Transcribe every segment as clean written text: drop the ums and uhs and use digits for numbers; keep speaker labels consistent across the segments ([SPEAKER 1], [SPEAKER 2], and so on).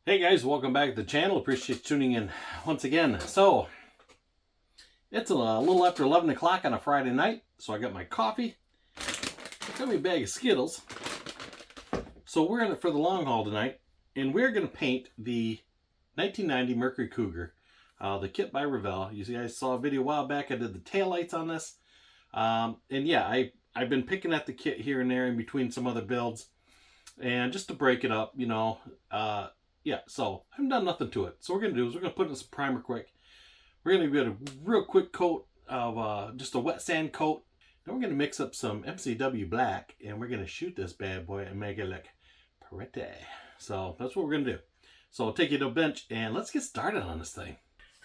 [SPEAKER 1] Hey guys, welcome back to the channel. Appreciate you tuning in once again. So, it's a little after 11 o'clock on a Friday night, so I got my coffee, got me a bag of Skittles. So we're in it for the long haul tonight, and we're going to paint the 1990 Mercury Cougar, the kit by Revell. You guys saw a video a while back. I did the taillights on this. And yeah, I've been picking at the kit here and there in between some other builds, and just to break it up, you know, yeah, so I haven't done nothing to it. So what we're going to do is we're going to put in some primer quick. We're going to get a real quick coat of just a wet sand coat. Then we're going to mix up some MCW black, and we're going to shoot this bad boy and make it look pretty. So that's what we're going to do. So I'll take you to a bench, and let's get started on this thing.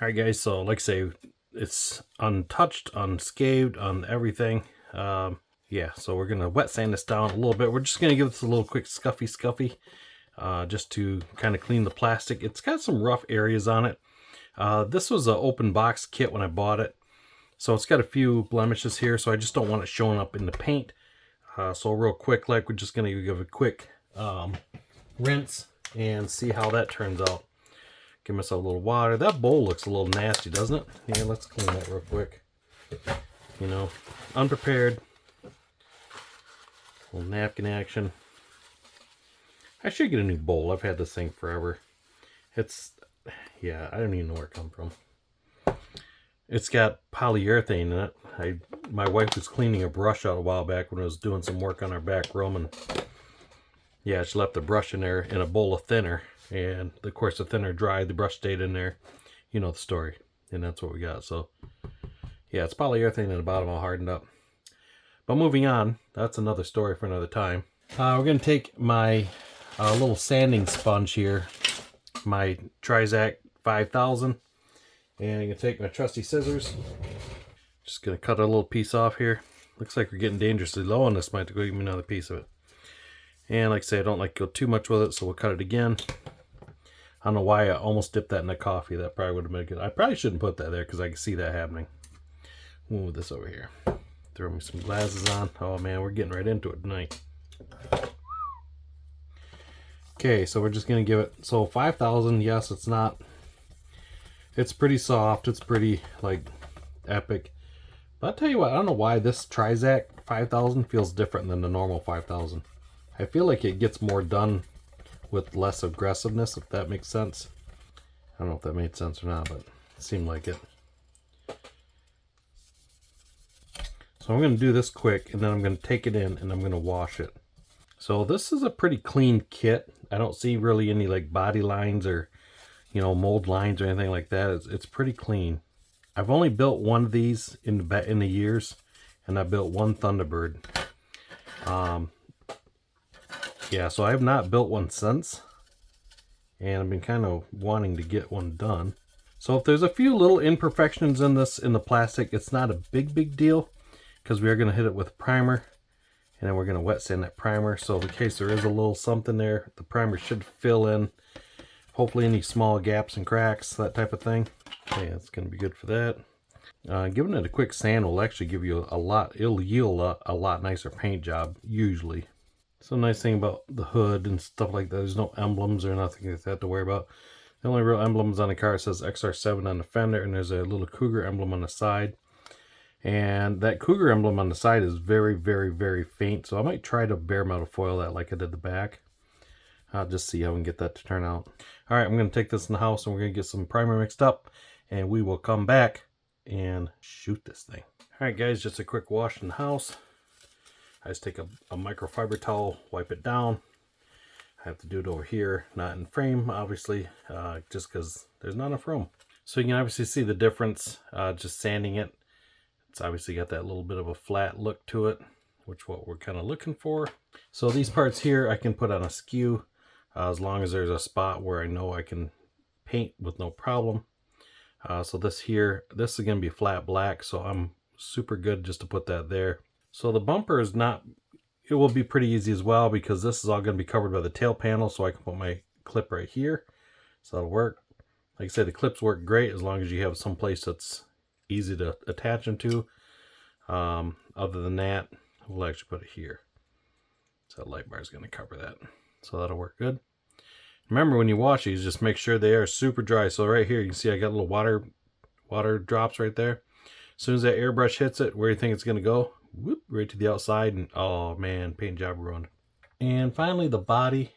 [SPEAKER 1] All right, guys, so like I say, it's untouched, unscathed, on everything. Yeah, so we're going to wet sand this down a little bit. We're just going to give this a little quick scuffy. Just to kind of clean the plastic. It's got some rough areas on it. This was an open box kit when I bought it, so it's got a few blemishes here, so I just don't want it showing up in the paint. So real quick, like, we're just going to give a quick rinse and see how that turns out. Give myself a little water. That bowl looks a little nasty, doesn't it? Yeah, let's clean that real quick. You know, unprepared. A little napkin action. I should get a new bowl. I've had this thing forever. It's, yeah, I don't even know where it comes from. It's got polyurethane in it. My wife was cleaning a brush out a while back when I was doing some work on our back room, and yeah, she left the brush in there in a bowl of thinner, and of course the thinner dried, the brush stayed in there. You know the story, and that's what we got. So yeah, it's polyurethane in the bottom, all hardened up. But moving on, that's another story for another time. We're going to take my little sanding sponge here, my Trizac 5000, and I'm going to take my trusty scissors. Just going to cut a little piece off here. Looks like we're getting dangerously low on this. Might have to give me another piece of it. And like I say, I don't like to go too much with it, so we'll cut it again. I don't know why I almost dipped that in the coffee. That probably would have been good. I probably shouldn't put that there because I can see that happening. We'll move this over here. Throw me some glasses on. Oh man, we're getting right into it tonight. Okay, so we're just going to give it, so 5,000, yes, it's pretty soft, it's pretty, like, epic. But I'll tell you what, I don't know why this Trizac 5000 feels different than the normal 5000. I feel like it gets more done with less aggressiveness, if that makes sense. I don't know if that made sense or not, but it seemed like it. So I'm going to do this quick, and then I'm going to take it in, and I'm going to wash it. So this is a pretty clean kit. I don't see really any like body lines or, you know, mold lines or anything like that. It's pretty clean. I've only built one of these in the years, and I built one Thunderbird. Yeah, so I have not built one since, and I've been kind of wanting to get one done. So if there's a few little imperfections in the plastic, it's not a big deal, because we are going to hit it with primer. And then we're going to wet sand that primer. So in case there is a little something there, the primer should fill in. Hopefully any small gaps and cracks, that type of thing. Yeah, it's going to be good for that. Giving it a quick sand will actually give you it'll yield a lot nicer paint job, usually. So nice thing about the hood and stuff like that, there's no emblems or nothing like that to worry about. The only real emblems on the car says XR7 on the fender, and there's a little Cougar emblem on the side. And that Cougar emblem on the side is very faint, so I might try to bare metal foil that like I did the back. I'll just see how we can get that to turn out. All right, I'm going to take this in the house, and we're going to get some primer mixed up, and we will come back and shoot this thing. All right, guys, just a quick wash in the house. I just take a microfiber towel, wipe it down. I have to do it over here, not in frame, obviously, just because there's not enough room. So you can obviously see the difference just sanding it. It's obviously got that little bit of a flat look to it, which what we're kind of looking for. So these parts here I can put on a skew as long as there's a spot where I know I can paint with no problem. So this is going to be flat black, so I'm super good just to put that there. So the bumper is not, it will be pretty easy as well, because this is all going to be covered by the tail panel, so I can put my clip right here. So that'll work. Like I said, the clips work great as long as you have some place that's easy to attach them to. Other than that, we'll actually put it here. So that light bar is going to cover that. So that'll work good. Remember, when you wash these, just make sure they are super dry. So right here, you can see I got little water drops right there. As soon as that airbrush hits it, where you think it's going to go, whoop, right to the outside, and oh man, paint job ruined. And finally, the body.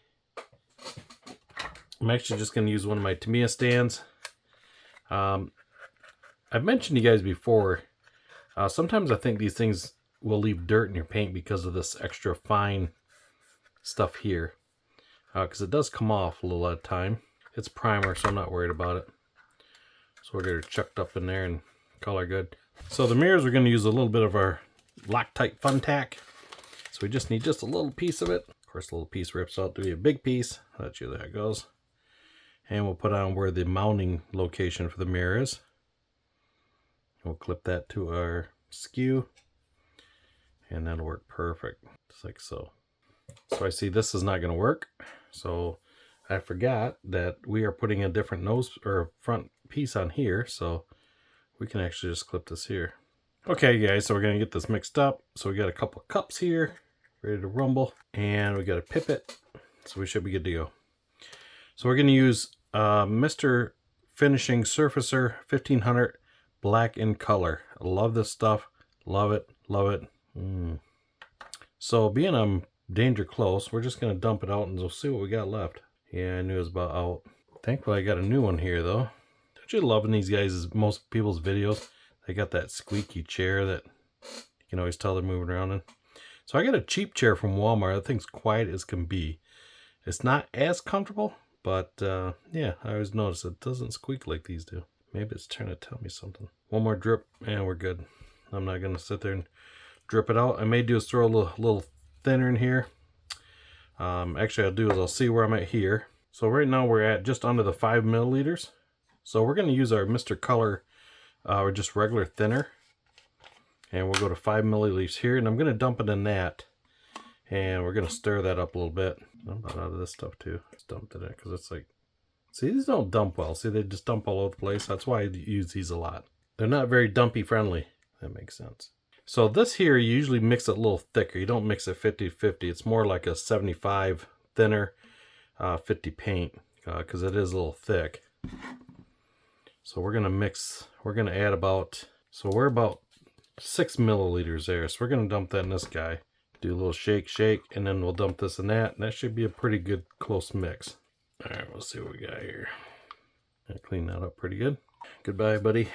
[SPEAKER 1] I'm actually just going to use one of my Tamiya stands. I've mentioned to you guys before, sometimes I think these things will leave dirt in your paint because of this extra fine stuff here. Because it does come off a little at a time. It's primer, so I'm not worried about it. So we're going to chucked up in there and color good. So the mirrors, we're going to use a little bit of our Loctite Fun Tack. So we just need just a little piece of it. Of course, a little piece rips out to be a big piece. That's usually how it goes. And we'll put on where the mounting location for the mirror is. We'll clip that to our skew. And that'll work perfect. Just like so. So I see this is not going to work. So I forgot that we are putting a different nose or front piece on here. So we can actually just clip this here. Okay guys, so we're going to get this mixed up. So we got a couple cups here ready to rumble. And we got a pipette. So we should be good to go. So we're going to use Mr. Finishing Surfacer 1500 Black in Color. I love this stuff. Love it. Love it. So being I'm danger close, we're just going to dump it out and we'll see what we got left. Yeah, I knew it was about out. Thankfully I got a new one here though. Don't you love in these guys, most people's videos, they got that squeaky chair that you can always tell they're moving around in. So I got a cheap chair from Walmart. That thing's quiet as can be. It's not as comfortable, but yeah, I always notice it doesn't squeak like these do. Maybe it's trying to tell me something. One more drip and we're good. I'm not going to sit there and drip it out. I may do is throw a little thinner in here. Actually, I'll do is I'll see where I'm at here. So right now we're at just under the 5 milliliters. So we're going to use our Mr.Color or just regular thinner. And we'll go to 5 milliliters here. And I'm going to dump it in that. And we're going to stir that up a little bit. I'm about out of this stuff too. Just dumped it in because it's like, see, these don't dump well. See, they just dump all over the place. That's why I use these a lot. They're not very dumpy friendly. That makes sense. So this here, you usually mix it a little thicker. You don't mix it 50-50. It's more like a 75 thinner, 50 paint, because it is a little thick. So we're going to mix, we're going to add about, so we're about 6 milliliters there. So we're going to dump that in this guy. Do a little shake, and then we'll dump this in that. And that should be a pretty good close mix. All right, we'll see what we got here. I'll clean that up pretty good. Goodbye, buddy.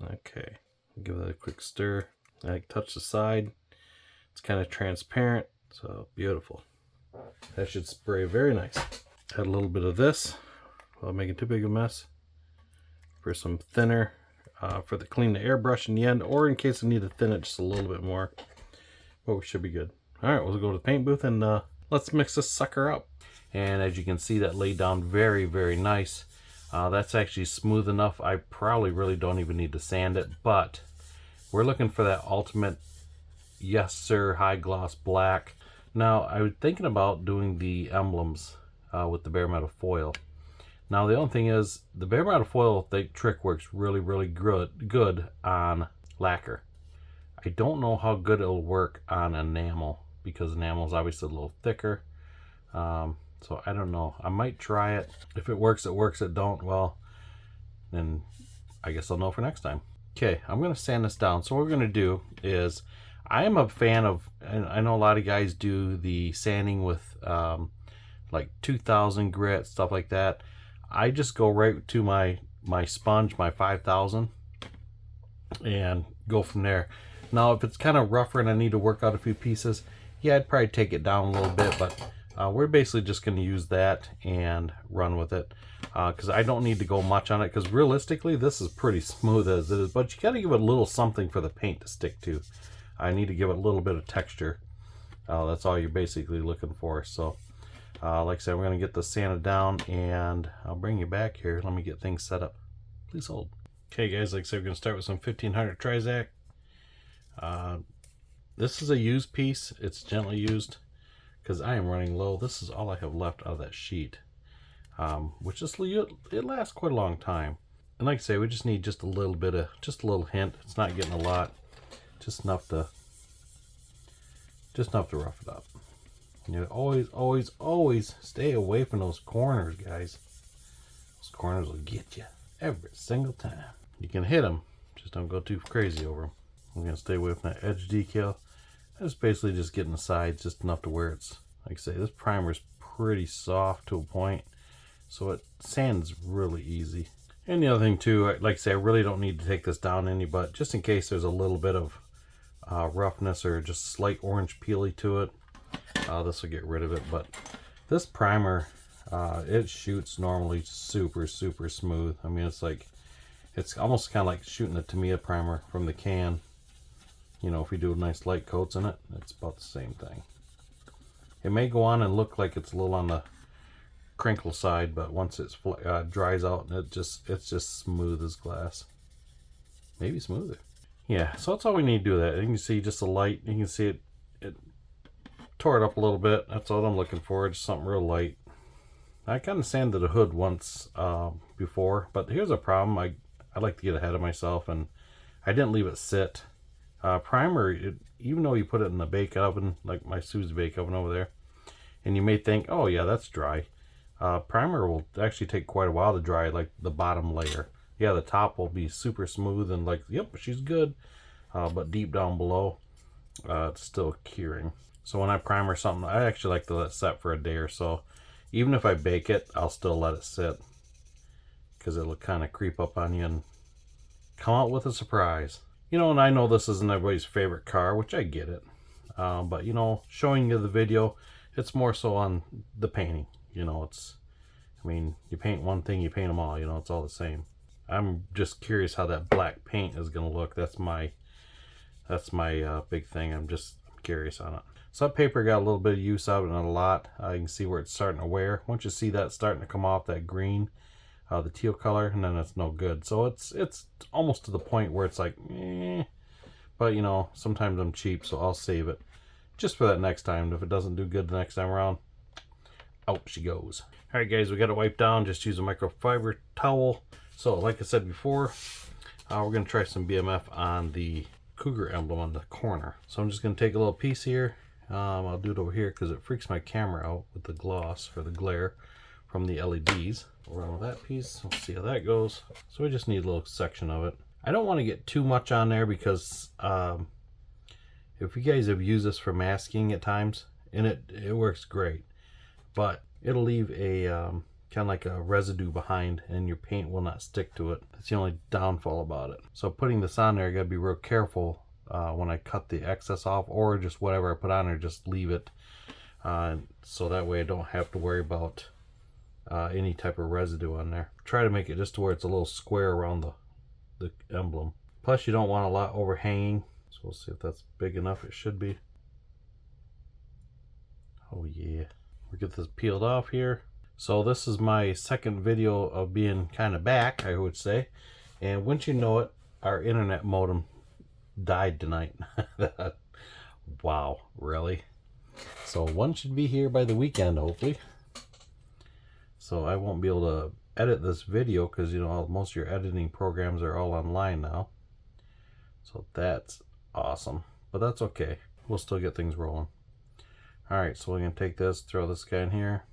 [SPEAKER 1] Okay. Give that a quick stir. I touch the side. It's kind of transparent, so beautiful. That should spray very nice. Add a little bit of this without making too big a mess. For some thinner, for the clean the airbrush in the end, or in case I need to thin it just a little bit more. But we should be good. All right, we'll go to the paint booth and let's mix this sucker up. And as you can see, that laid down very, very nice. That's actually smooth enough. I probably really don't even need to sand it, but we're looking for that ultimate, yes sir, high gloss black. Now, I was thinking about doing the emblems with the bare metal foil. Now, the only thing is, the bare metal foil trick works really, really good on lacquer. I don't know how good it'll work on enamel, because enamel is obviously a little thicker. So I don't know. I might try it. If it works, it works. If it don't, well, then I guess I'll know for next time. Okay, I'm going to sand this down. So what we're going to do is, I am a fan of, and I know a lot of guys do the sanding with like 2000 grit, stuff like that. I just go right to my sponge, my 5000, and go from there. Now, if it's kind of rougher and I need to work out a few pieces, yeah, I'd probably take it down a little bit, but we're basically just going to use that and run with it, because I don't need to go much on it, because realistically this is pretty smooth as it is, but you got to give it a little something for the paint to stick to. I need to give it a little bit of texture. That's all you're basically looking for. So like I said, we're going to get this sanded down, and I'll bring you back here. Let me get things set up. Please hold. Okay guys, like I said, we're going to start with some 1500 Trizac. This is a used piece. It's gently used, because I am running low. This is all I have left out of that sheet, which is, it lasts quite a long time. And like I say, we just need just a little bit of, just a little hint. It's not getting a lot, just enough to rough it up. You always stay away from those corners, guys. Those corners will get you every single time. You can hit them, just don't go too crazy over them. I'm going to stay away from that edge decal. That's basically just getting the sides just enough to where it's, like I say, this primer is pretty soft to a point, so it sands really easy. And the other thing too, like I say, I really don't need to take this down any, but just in case there's a little bit of roughness or just slight orange peely to it, this will get rid of it. But this primer, it shoots normally super smooth. I mean, it's almost kind of like shooting the Tamiya primer from the can. You know, if you do nice light coats in it, it's about the same thing. It may go on and look like it's a little on the crinkle side, but once it dries out, it's just smooth as glass. Maybe smoother. Yeah, so that's all we need to do with that. You can see just a light. You can see it tore it up a little bit. That's all I'm looking for, just something real light. I kind of sanded the hood once before, but here's a problem. I like to get ahead of myself, and I didn't leave it sit. Primer, even though you put it in the bake oven, like my Sue's bake oven over there, and you may think, oh yeah, that's dry. Primer will actually take quite a while to dry, like the bottom layer. Yeah, the top will be super smooth and like, yep, she's good. But deep down below, it's still curing. So when I primer something, I actually like to let it set for a day or so. Even if I bake it, I'll still let it sit, because it'll kind of creep up on you and come out with a surprise. You know, and I know this isn't everybody's favorite car, which I get it. But, you know, showing you the video, it's more so on the painting. You know, I mean, you paint one thing, you paint them all. You know, it's all the same. I'm just curious how that black paint is going to look. That's my big thing. I'm curious on it. So that paper got a little bit of use out of it, not a lot. You can see where it's starting to wear. Once you see that starting to come off, that green, the teal color, and then it's no good. So it's almost to the point where it's like, eh. But you know, sometimes I'm cheap, so I'll save it just for that next time. If it doesn't do good the next time around, out she goes. All right, guys, we got it wiped down. Just use a microfiber towel. So, like I said before, we're gonna try some BMF on the Cougar emblem on the corner. So I'm just gonna take a little piece here. I'll do it over here because it freaks my camera out with the gloss or the glare from the LEDs. We'll run with that piece. We'll see how that goes. So we just need a little section of it. I don't want to get too much on there because if you guys have used this for masking at times, and it works great, but it'll leave a kind of like a residue behind, and your paint will not stick to it. That's the only downfall about it. So putting this on there, I gotta be real careful when I cut the excess off, or just whatever I put on there, just leave it, so that way I don't have to worry about any type of residue on there. Try to make it just to where it's a little square around the emblem. Plus, you don't want a lot overhanging. So we'll see if that's big enough. It should be. Oh yeah. We'll get this peeled off here. So this is my second video of being kind of back, I would say. And once you know it, our internet modem died tonight. Wow, really? So one should be here by the weekend, hopefully. So I won't be able to edit this video because, you know, most of your editing programs are all online now. So that's awesome. But that's okay. We'll still get things rolling. Alright, so we're going to take this, throw this guy in here.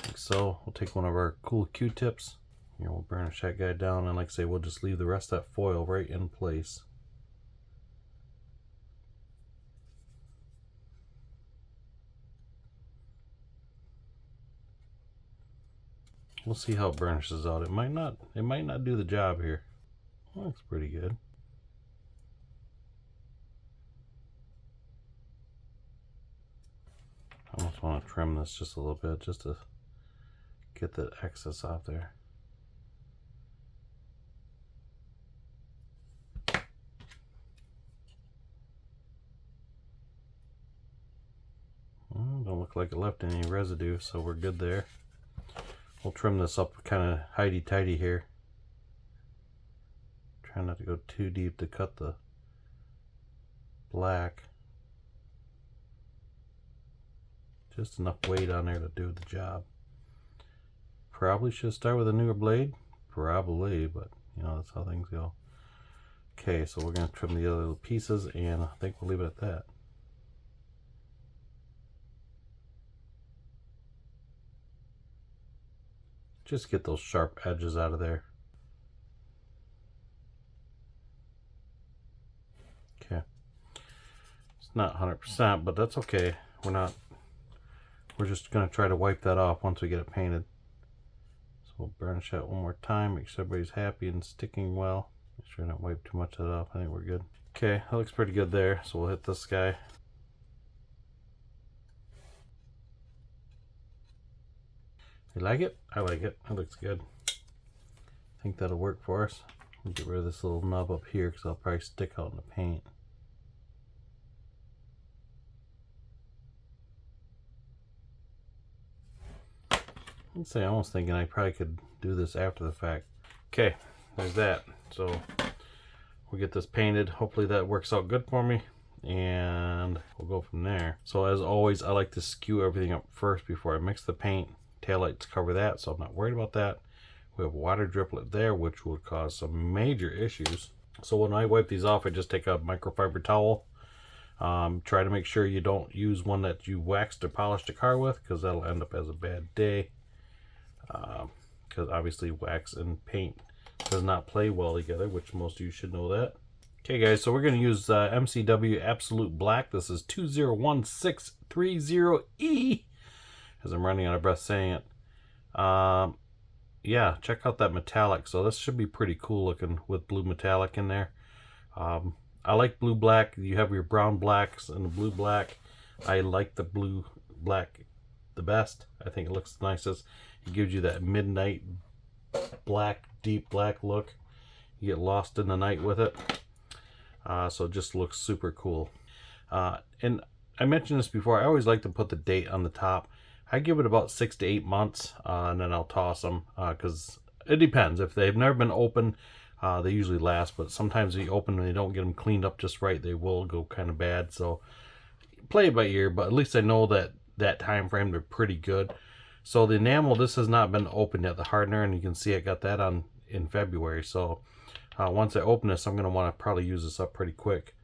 [SPEAKER 1] Like so. We'll take one of our cool Q-tips. Here, we'll burnish that guy down, and like I say, we'll just leave the rest of that foil right in place. We'll see how it burnishes out. It might not do the job here. Looks pretty good. I almost want to trim this just a little bit just to get the excess off there. Don't look like it left any residue, so we're good there. We'll trim this up kind of tighty here. Try not to go too deep to cut the black. Just enough weight on there to do the job. Probably should start with a newer blade. Probably, but you know, that's how things go. Okay, so we're going to trim the other little pieces, and I think we'll leave it at that. Just get those sharp edges out of there. Okay. It's not 100%, but that's okay. We're just going to try to wipe that off once we get it painted. So we'll burnish that one more time, make sure everybody's happy and sticking well. Make sure I don't wipe too much of that off. I think we're good. Okay, that looks pretty good there. So we'll hit this guy. You like it? I like it. That looks good. I think that'll work for us. We'll get rid of this little nub up here because I'll probably stick out in the paint. I'd say I'm almost thinking I probably could do this after the fact. Okay, there's that. So we'll get this painted. Hopefully that works out good for me, and we'll go from there. So as always, I like to skew everything up first before I mix the paint. Taillights cover that, so I'm not worried about that. We have a water driplet there, which would cause some major issues. So when I wipe these off, I just take a microfiber towel. Try to make sure you don't use one that you waxed or polished the car with, because that'll end up as a bad day. Because obviously wax and paint does not play well together, which most of you should know that. Okay guys, so we're going to use MCW Absolute Black. This is 201630E, as I'm running out of breath saying it. Yeah, check out that metallic. So this should be pretty cool looking with blue metallic in there. I like blue black. You have your brown blacks and the blue black. I like the blue black the best. I think it looks the nicest. It gives you that midnight black, deep black look. You get lost in the night with it. So it just looks super cool. And I mentioned this before, I always like to put the date on the top. I give it about 6 to 8 months, and then I'll toss them, because it depends. If they've never been opened, they usually last, but sometimes they open and they don't get them cleaned up just right, they will go kind of bad. So play it by ear, but at least I know that time frame, they're pretty good. So the enamel, this has not been opened yet, the hardener, and you can see I got that on in February. So once I open this, I'm going to want to probably use this up pretty quick.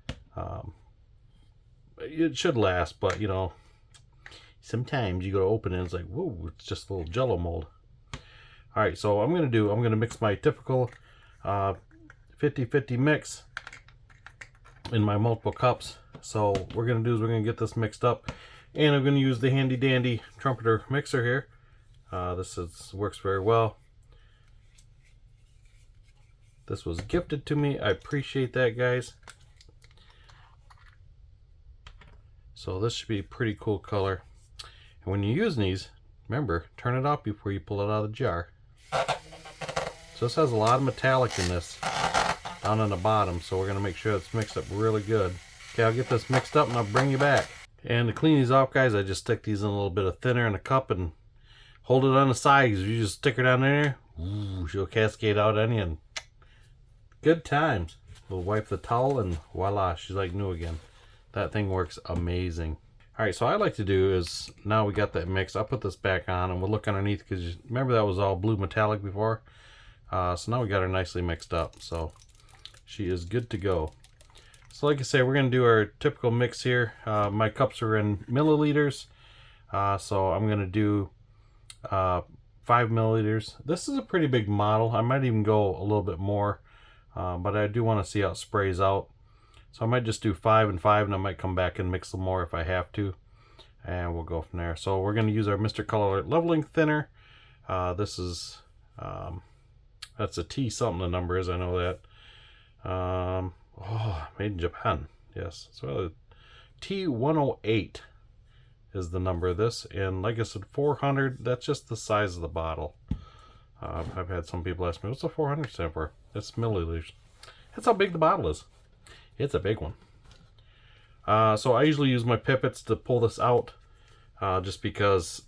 [SPEAKER 1] It should last, but you know, sometimes you go to open it and it's like, whoa, it's just a little jello mold. All right, so I'm going to mix my typical 50-50 mix in my multiple cups. So what we're going to do is we're going to get this mixed up, and I'm going to use the handy dandy trumpeter mixer here. Works very well. This was gifted to me. I appreciate that, guys. So this should be a pretty cool color. And when you're using these, remember, turn it off before you pull it out of the jar. So this has a lot of metallic in this down on the bottom, so we're going to make sure it's mixed up really good. Okay, I'll get this mixed up and I'll bring you back. And to clean these off, guys, I just stick these in a little bit of thinner in a cup and hold it on the sides. You just stick her down there, ooh, she'll cascade out on you, and good times. We'll wipe the towel and voila, she's like new again. That thing works amazing. All right, so what I like to do is, now we got that mix, I'll put this back on and we'll look underneath, because remember that was all blue metallic before. So now we got her nicely mixed up, so she is good to go. So like I say, we're going to do our typical mix here. My cups are in milliliters, so I'm going to do 5 milliliters. This is a pretty big model. I might even go a little bit more, but I do want to see how it sprays out. So I might just do 5 and 5, and I might come back and mix some more if I have to, and we'll go from there. So we're going to use our Mr.Color leveling thinner. This is that's a T something the number is, I know that. Oh, made in Japan. Yes. So T108 is the number of this, and like I said, 400. That's just the size of the bottle. I've had some people ask me, what's the 400 stand for? It's milliliters. That's how big the bottle is. It's a big one. So I usually use my pipettes to pull this out, just because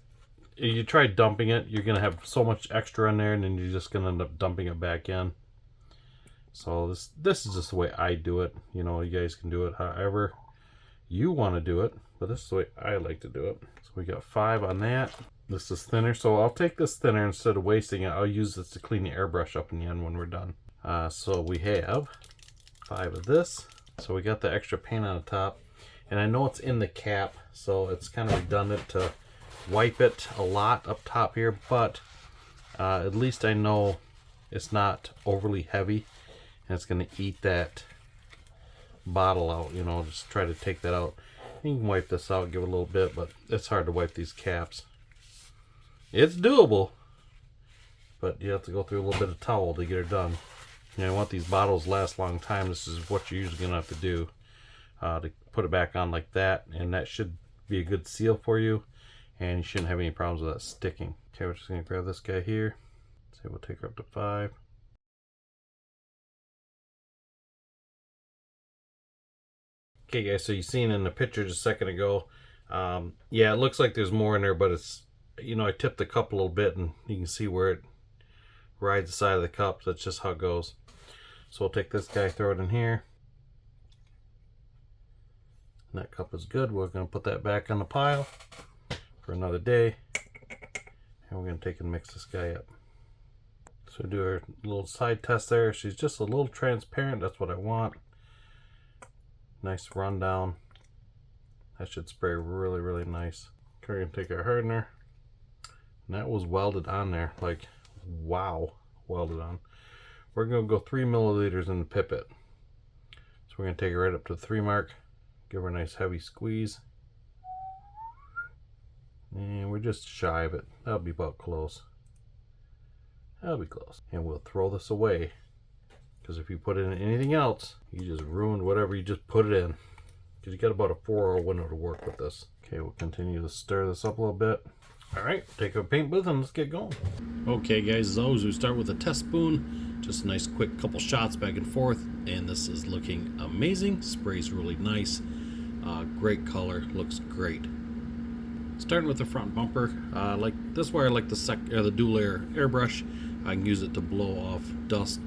[SPEAKER 1] you try dumping it, you're going to have so much extra in there, and then you're just going to end up dumping it back in. So this is just the way I do it. You know, you guys can do it however you want to do it, but this is the way I like to do it. So we got 5 on that. This is thinner, so I'll take this thinner instead of wasting it. I'll use this to clean the airbrush up in the end when we're done. So we have 5 of this. So we got the extra paint on the top, and I know it's in the cap, so it's kind of redundant to wipe it a lot up top here, but At least I know it's not overly heavy and it's going to eat that bottle out, you know, just try to take that out. You can wipe this out, give it a little bit, but it's hard to wipe these caps. It's doable, but you have to go through a little bit of towel to get it done. You know, I want these bottles to last a long time. This is what you're usually going to have to do to put it back on like that, and that should be a good seal for you, and you shouldn't have any problems with that sticking. Okay, we're just going to grab this guy here. Say we'll take her up to 5. Okay guys, so you seen in the picture just a second ago, yeah, it looks like there's more in there, but it's, you know, I tipped the cup a little bit and you can see where it rides the side of the cup. That's just how it goes. So we'll take this guy, throw it in here. And that cup is good. We're going to put that back on the pile for another day. And we're going to take and mix this guy up. So do our little side test there. She's just a little transparent. That's what I want. Nice rundown. That should spray really, really nice. Okay, we're going to take our hardener. And that was welded on there. Like, wow, welded on. We're going to go 3 milliliters in the pipette. So we're going to take it right up to the 3 mark. Give her a nice heavy squeeze. And we're just shy of it. That'll be about close. That'll be close. And we'll throw this away. Because if you put it in anything else, you just ruined whatever you just put it in. Because you got about a 4-hour window to work with this. Okay, we'll continue to stir this up a little bit. Alright, take a paint booth and let's get going. Okay guys, as always we start with a test spoon. Just a nice quick couple shots back and forth. And this is looking amazing. Sprays really nice. Great color, looks great. Starting with the front bumper, like this where I like the dual layer airbrush. I can use it to blow off dust,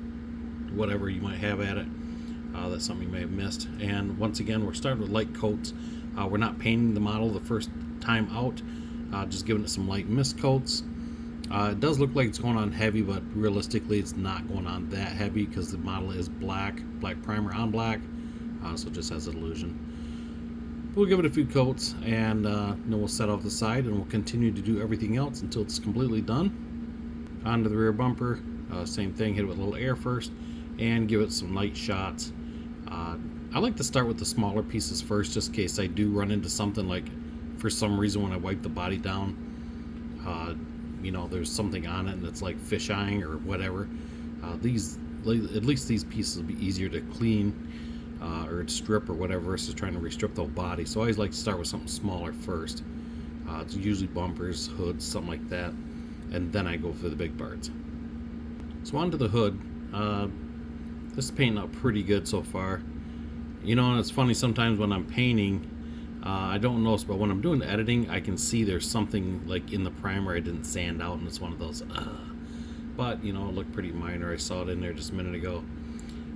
[SPEAKER 1] whatever you might have at it. That's something you may have missed. And once again, we're starting with light coats. We're not painting the model the first time out, just giving it some light mist coats. It does look like it's going on heavy, but realistically it's not going on that heavy because the model is black primer on black, so it just has an illusion. We'll give it a few coats and then we'll set off the side and we'll continue to do everything else until it's completely done. Onto the rear bumper, same thing, hit it with a little air first and give it some light shots. I like to start with the smaller pieces first just in case I do run into something like for some reason when I wipe the body down, you know, there's something on it and it's like fish eyeing or whatever. At least these pieces will be easier to clean or strip or whatever versus trying to restrip the whole body. So I always like to start with something smaller first. It's usually bumpers, hoods, something like that, and then I go for the big parts. So onto the hood. This is painting out pretty good so far. You know, and it's funny sometimes when I'm painting, I don't notice, but when I'm doing the editing, I can see there's something like in the primer I didn't sand out, and it's one of those, but you know, it looked pretty minor. I saw it in there just a minute ago.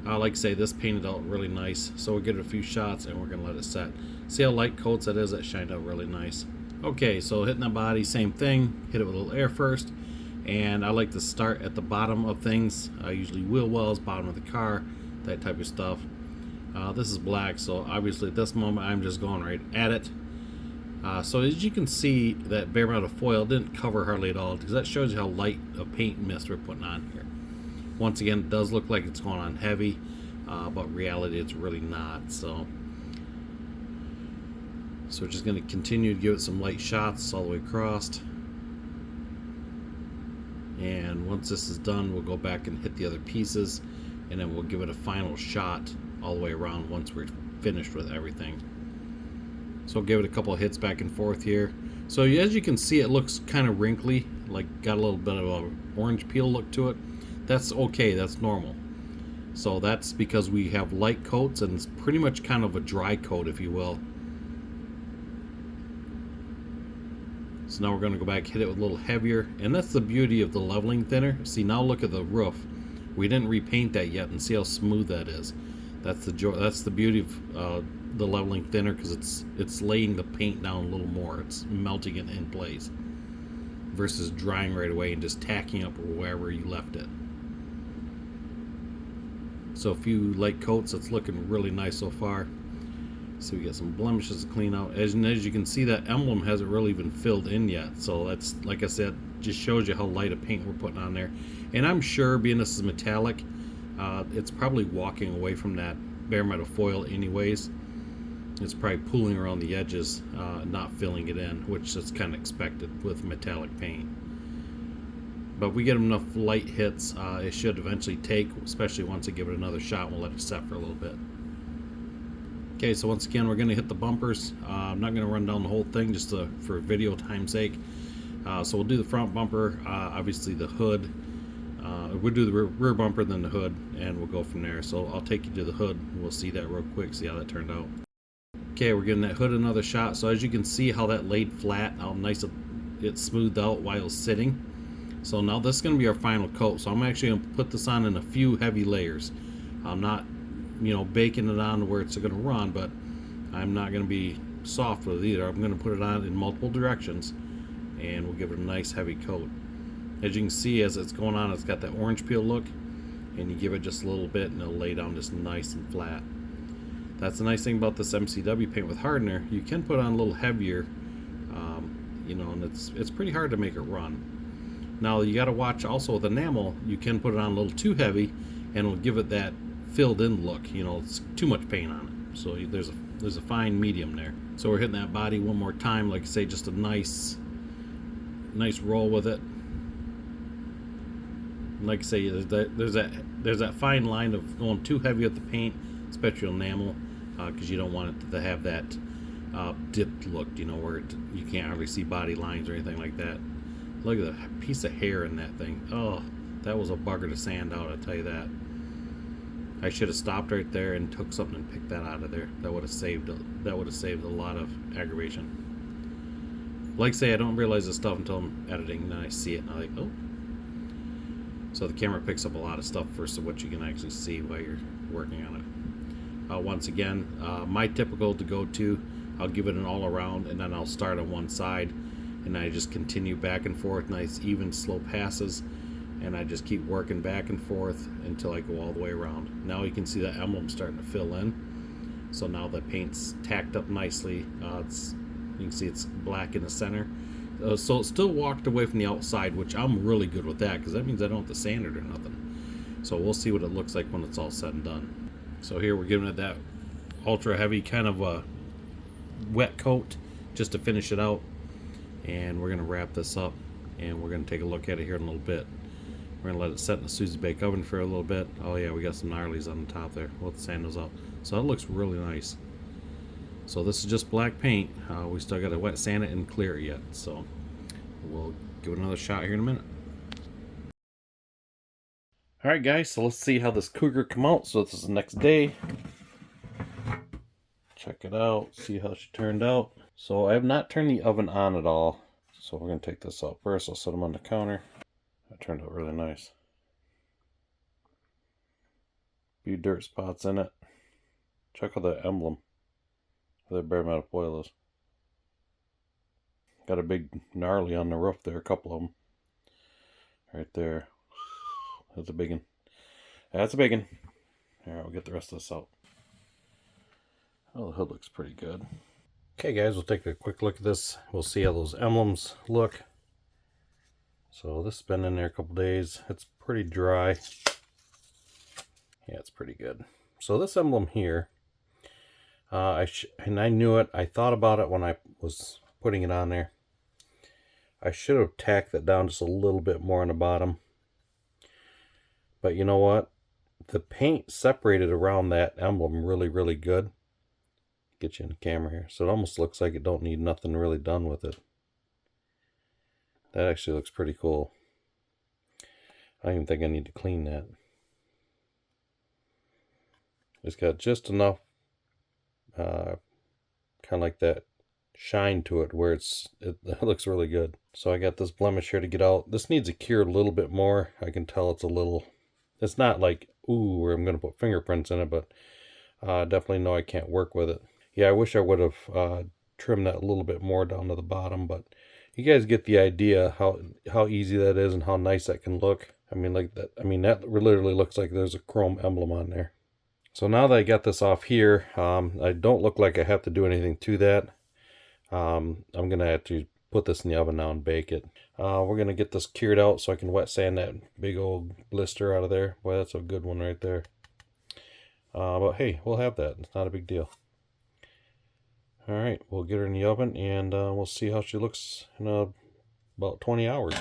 [SPEAKER 1] Like I say, this painted out really nice, so we'll get it a few shots and we're gonna let it set. See how light coats that is? That shined out really nice. Okay, so hitting the body, same thing. Hit it with a little air first, and I like to start at the bottom of things. Usually wheel wells, bottom of the car, that type of stuff. This is black, so obviously at this moment I'm just going right at it. So as you can see, that bare metal foil didn't cover hardly at all, because that shows you how light a paint mist we're putting on here. Once again, it does look like it's going on heavy, but in reality it's really not. So we're just going to continue to give it some light shots all the way across. And once this is done, we'll go back and hit the other pieces, and then we'll give it a final shot all the way around once we're finished with everything. So I'll give it a couple of hits back and forth here. So as you can see, it looks kind of wrinkly, like got a little bit of an orange peel look to it. That's okay, that's normal. So that's because we have light coats, and it's pretty much kind of a dry coat, if you will. So now we're going to go back, hit it with a little heavier, and that's the beauty of the leveling thinner. See, now look at the roof. We didn't repaint that yet, and see how smooth that is. That's the beauty of the leveling thinner, because it's laying the paint down a little more. It's melting it in place versus drying right away and just tacking up wherever you left it. So a few light coats. It's looking really nice so far. So we got some blemishes to clean out. As you can see, that emblem hasn't really even filled in yet. So that's, like I said, just shows you how light a paint we're putting on there. And I'm sure, being this is metallic, it's probably walking away from that bare metal foil anyways. It's probably pooling around the edges, not filling it in, which is kind of expected with metallic paint. But we get enough light hits, it should eventually take, especially once I give it another shot. We'll let it set for a little bit. Okay, so once again, we're going to hit the bumpers. I'm not going to run down the whole thing just for video time's sake. So we'll do the front bumper, obviously the hood. We'll do the rear bumper, then the hood, and we'll go from there. So I'll take you to the hood. We'll see that real quick, see how that turned out. Okay, we're getting that hood another shot. So as you can see how that laid flat, how nice it smoothed out while it was sitting. So now this is going to be our final coat. So I'm actually going to put this on in a few heavy layers. I'm not, baking it on to where it's going to run, but I'm not going to be soft with it either. I'm going to put it on in multiple directions, and we'll give it a nice heavy coat. As you can see, as it's going on, it's got that orange peel look, and you give it just a little bit and it'll lay down just nice and flat. That's the nice thing about this MCW paint with hardener. You can put on a little heavier, and it's pretty hard to make it run. Now you got to watch also with enamel. You can put it on a little too heavy, and it'll give it that filled in look. It's too much paint on it. So there's a fine medium there. So we're hitting that body one more time, like I say, just a nice roll with it. Like I say, there's that fine line of going too heavy with the paint, especially enamel, because you don't want it to have that dipped look, where you can't hardly see body lines or anything like that. Look at the piece of hair in that thing. Oh, that was a bugger to sand out, I'll tell you that. I should have stopped right there and took something and picked that out of there. That would have saved a lot of aggravation. Like I say, I don't realize this stuff until I'm editing, and then I see it and I'm like, oh. So the camera picks up a lot of stuff versus what you can actually see while you're working on it. Once again, my typical to go to, I'll give it an all around, and then I'll start on one side, and I just continue back and forth, nice even slow passes, and I just keep working back and forth until I go all the way around. Now you can see the emblem starting to fill in. So now the paint's tacked up nicely. You can see it's black in the center. So it still walked away from the outside, which I'm really good with that, because that means I don't have to sand it or nothing. So we'll see what it looks like when it's all said and done. So here we're giving it that ultra heavy kind of a wet coat just to finish it out. And we're going to wrap this up, and we're going to take a look at it here in a little bit. We're going to let it set in the Susie Bake Oven for a little bit. Oh yeah, we got some gnarlies on the top there. We'll sand those out. So that looks really nice. So this is just black paint. We still got to wet sand it and clear it yet. So we'll give it another shot here in a minute. Alright guys, so let's see how this cougar come out. So this is the next day. Check it out, see how she turned out. So I have not turned the oven on at all. So we're going to take this out first. I'll set them on the counter. That turned out really nice. Few dirt spots in it. Check out the emblem. The bare metal foil is. Got a big gnarly on the roof there, a couple of them. Right there. That's a big one. That's a big one. Alright, we'll get the rest of this out. Oh, the hood looks pretty good. Okay guys, we'll take a quick look at this. We'll see how those emblems look. So this has been in there a couple days. It's pretty dry. Yeah, it's pretty good. So this emblem here, and I knew it. I thought about it when I was putting it on there. I should have tacked that down just a little bit more on the bottom. But you know what? The paint separated around that emblem really, really good. Get you in the camera here. So it almost looks like it don't need nothing really done with it. That actually looks pretty cool. I don't even think I need to clean that. It's got just enough kind of like that shine to it where it looks really good. So I got this blemish here to get out. This needs to cure a little bit more. I can tell it's not like, ooh, where I'm going to put fingerprints in it, but definitely know I can't work with it. Yeah, I wish I would have trimmed that a little bit more down to the bottom, but you guys get the idea how easy that is and how nice that can look. I mean, like that. I mean, that literally looks like there's a chrome emblem on there. So now that I got this off here, I don't look like I have to do anything to that. I'm gonna have to put this in the oven now and bake it. We're going to get this cured out so I can wet sand that big old blister out of there. Boy, that's a good one right there. But hey, we'll have that. It's not a big deal. Alright, we'll get her in the oven and we'll see how she looks in about 20 hours.